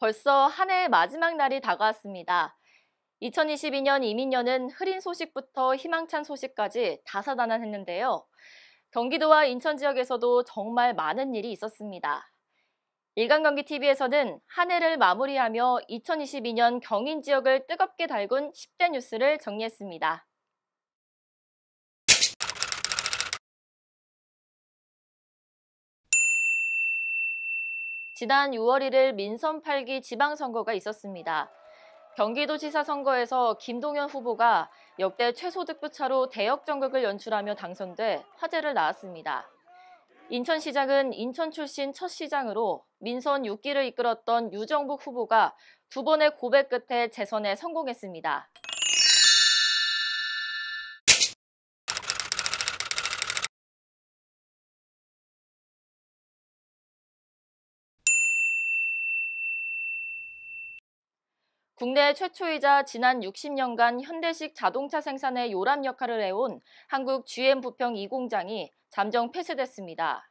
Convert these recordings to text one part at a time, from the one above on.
벌써 한 해의 마지막 날이 다가왔습니다. 2022년 이민년은 흐린 소식부터 희망찬 소식까지 다사다난했는데요. 경기도와 인천 지역에서도 정말 많은 일이 있었습니다. 일간경기TV에서는 한 해를 마무리하며 2022년 경인 지역을 뜨겁게 달군 10대 뉴스를 정리했습니다. 지난 6월 1일 민선 8기 지방선거가 있었습니다. 경기도지사 선거에서 김동연 후보가 역대 최소득부 차로 대역 전극을 연출하며 당선돼 화제를 낳았습니다. 인천시장은 인천 출신 첫 시장으로 민선 6기를 이끌었던 유정북 후보가 두 번의 고백 끝에 재선에 성공했습니다. 국내 최초이자 지난 60년간 현대식 자동차 생산의 요람 역할을 해온 한국 GM 부평 2공장이 잠정 폐쇄됐습니다.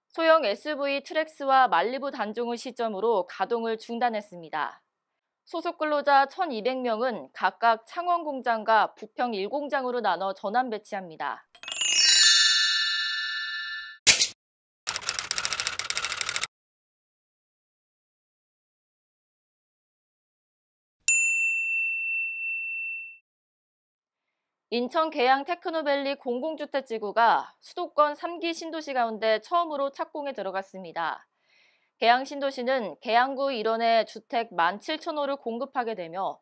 소형 SV 트랙스와 말리부 단종을 시점으로 가동을 중단했습니다. 소속 근로자 1,200명은 각각 창원 공장과 부평 1공장으로 나눠 전환 배치합니다. 인천 계양 테크노밸리 공공주택지구가 수도권 3기 신도시 가운데 처음으로 착공에 들어갔습니다. 계양 신도시는 계양구 일원에 주택 17,000호를 공급하게 되며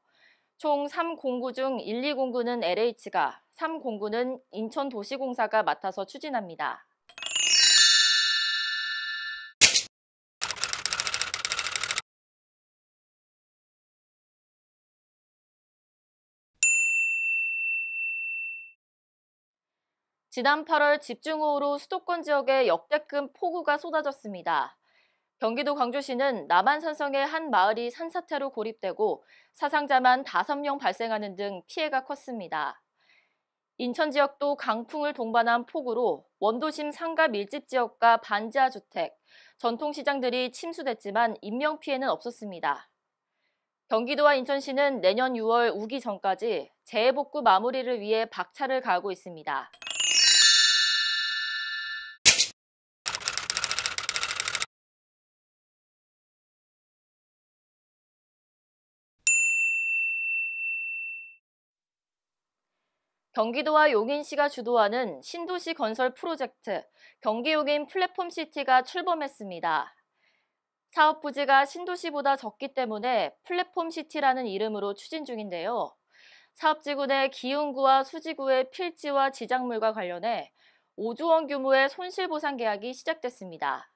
총 3공구 중 1, 2공구는 LH가, 3공구는 인천도시공사가 맡아서 추진합니다. 지난 8월 집중호우로 수도권 지역에 역대급 폭우가 쏟아졌습니다. 경기도 광주시는 남한산성의 한 마을이 산사태로 고립되고 사상자만 5명 발생하는 등 피해가 컸습니다. 인천 지역도 강풍을 동반한 폭우로 원도심 상가 밀집 지역과 반지하 주택, 전통시장들이 침수됐지만 인명피해는 없었습니다. 경기도와 인천시는 내년 6월 우기 전까지 재해복구 마무리를 위해 박차를 가하고 있습니다. 경기도와 용인시가 주도하는 신도시 건설 프로젝트 경기용인 플랫폼시티가 출범했습니다. 사업 부지가 신도시보다 적기 때문에 플랫폼시티라는 이름으로 추진 중인데요. 사업지구 내 기흥구와 수지구의 필지와 지작물과 관련해 5조 원 규모의 손실보상 계약이 시작됐습니다.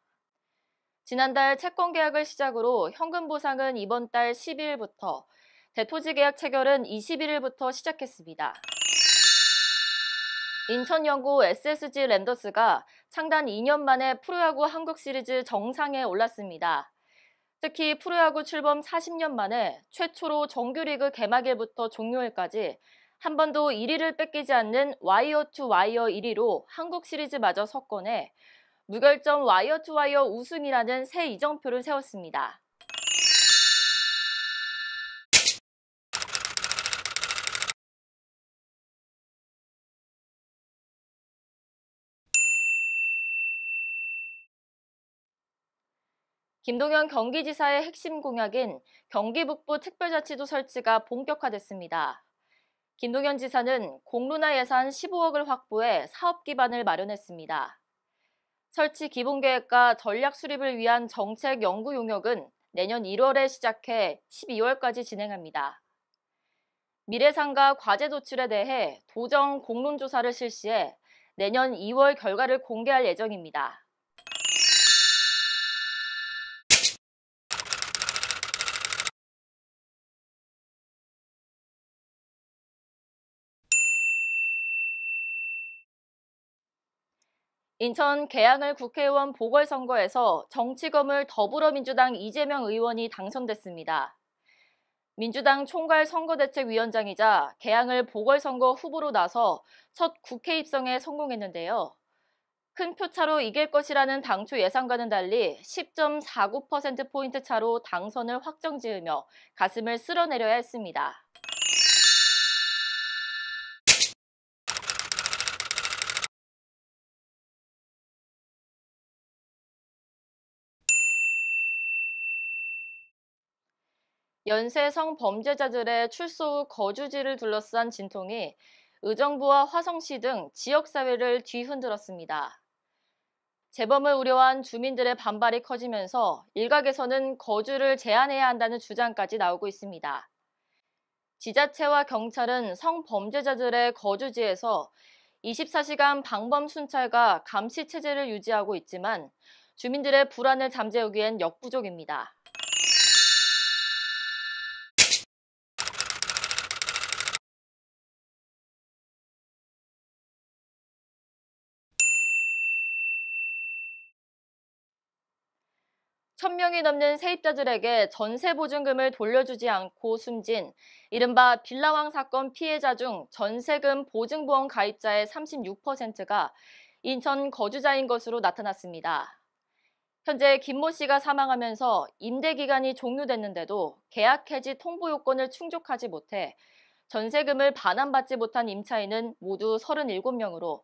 지난달 채권 계약을 시작으로 현금 보상은 이번 달 12일부터, 대토지 계약 체결은 21일부터 시작했습니다. 인천연고 SSG 랜더스가 창단 2년 만에 프로야구 한국 시리즈 정상에 올랐습니다. 특히 프로야구 출범 40년 만에 최초로 정규리그 개막일부터 종료일까지 한 번도 1위를 뺏기지 않는 와이어 투 와이어 1위로 한국 시리즈마저 석권해 무결점 와이어 투 와이어 우승이라는 새 이정표를 세웠습니다. 김동연 경기지사의 핵심 공약인 경기북부 특별자치도 설치가 본격화됐습니다. 김동연 지사는 공론화 예산 15억을 확보해 사업 기반을 마련했습니다. 설치 기본계획과 전략 수립을 위한 정책 연구 용역은 내년 1월에 시작해 12월까지 진행합니다. 미래상가 과제 도출에 대해 도정 공론조사를 실시해 내년 2월 결과를 공개할 예정입니다. 인천 계양을 국회의원 보궐선거에서 정치검을 더불어민주당 이재명 의원이 당선됐습니다. 민주당 총괄 선거대책위원장이자 계양을 보궐선거 후보로 나서 첫 국회 입성에 성공했는데요. 큰 표차로 이길 것이라는 당초 예상과는 달리 10.49%포인트 차로 당선을 확정지으며 가슴을 쓸어내려야 했습니다. 연쇄 성범죄자들의 출소 후 거주지를 둘러싼 진통이 의정부와 화성시 등 지역사회를 뒤흔들었습니다. 재범을 우려한 주민들의 반발이 커지면서 일각에서는 거주를 제한해야 한다는 주장까지 나오고 있습니다. 지자체와 경찰은 성범죄자들의 거주지에서 24시간 방범 순찰과 감시 체제를 유지하고 있지만 주민들의 불안을 잠재우기엔 역부족입니다. 천 명이 넘는 세입자들에게 전세 보증금을 돌려주지 않고 숨진 이른바 빌라왕 사건 피해자 중 전세금 보증보험 가입자의 36%가 인천 거주자인 것으로 나타났습니다. 현재 김모 씨가 사망하면서 임대 기간이 종료됐는데도 계약 해지 통보 요건을 충족하지 못해 전세금을 반환받지 못한 임차인은 모두 37명으로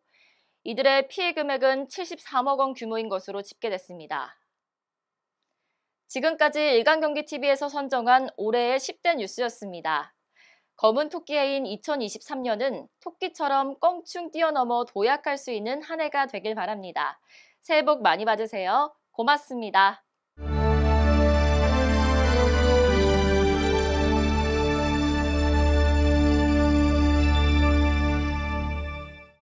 이들의 피해 금액은 73억 원 규모인 것으로 집계됐습니다. 지금까지 일간경기TV에서 선정한 올해의 10대 뉴스였습니다. 검은 토끼 해인 2023년은 토끼처럼 껑충 뛰어넘어 도약할 수 있는 한 해가 되길 바랍니다. 새해 복 많이 받으세요. 고맙습니다.